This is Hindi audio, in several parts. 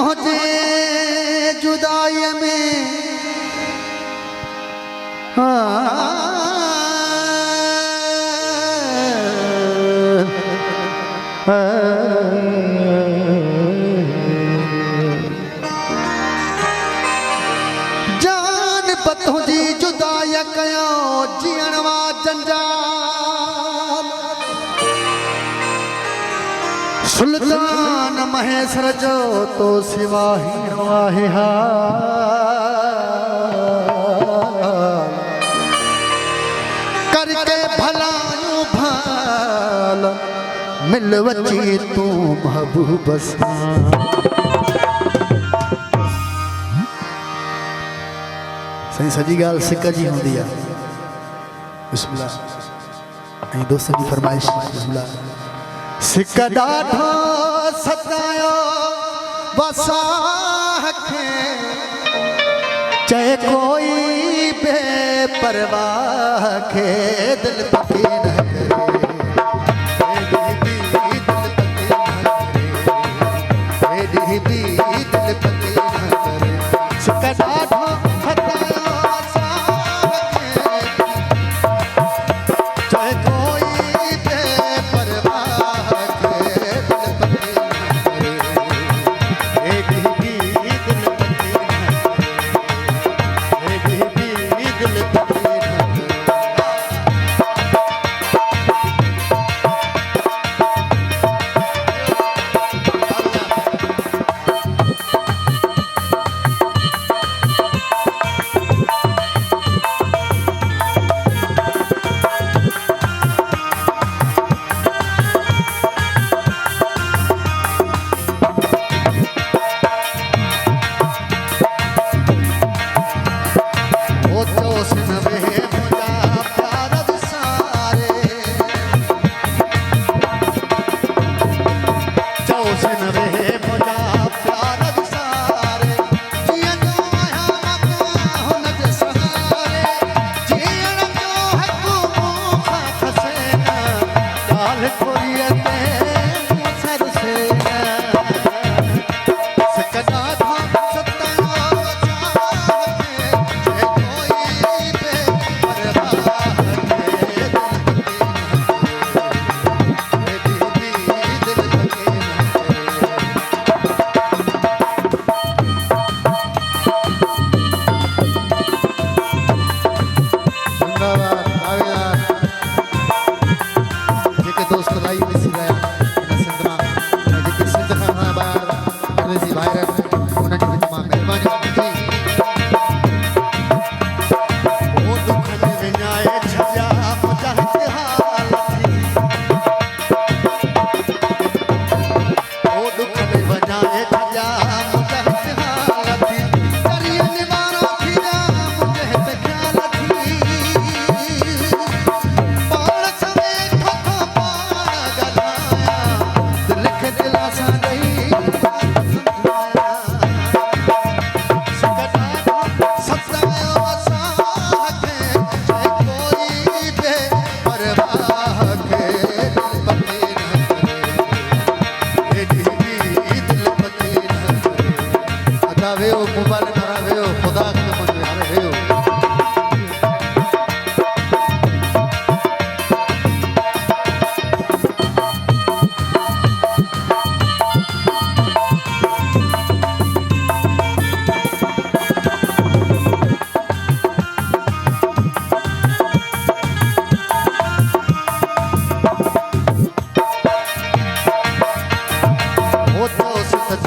पहुँचे जुदाई में जान पतों जी जुदाई कयो जीअणवा जंजाल सुल्तान महेश्वर जो तो सिवा ही वाहे करके भलायूं भाल मिल वची तू महबूब सां सही सजी गाल सिक जी होंदी है बिस्मिल्लाह ऐं दोस्तन की फरमाइश बिस्मिल्लाह सिक ॾाढो सतायो वसाह खे चए कोई बेपरवाह खे दिल पके न करे दिल पके न करे सिक ॾाढो सतायो वसाह खे चए कोई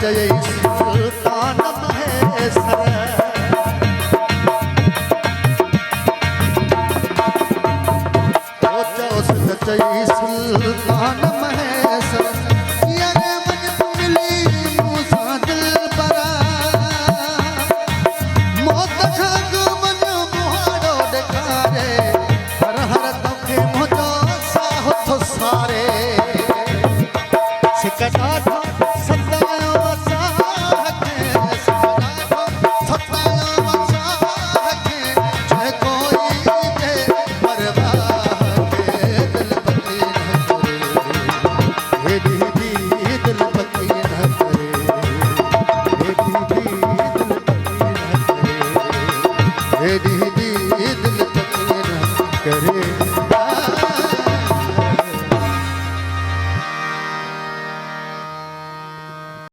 जय सुल्तान महेश्वर जय सुल्तान महेश्वर मौत खां मन मुहाड़ो ॾेखारे हर हर तोखे मुंहिंजो साह थो सारे सिक ॾाढो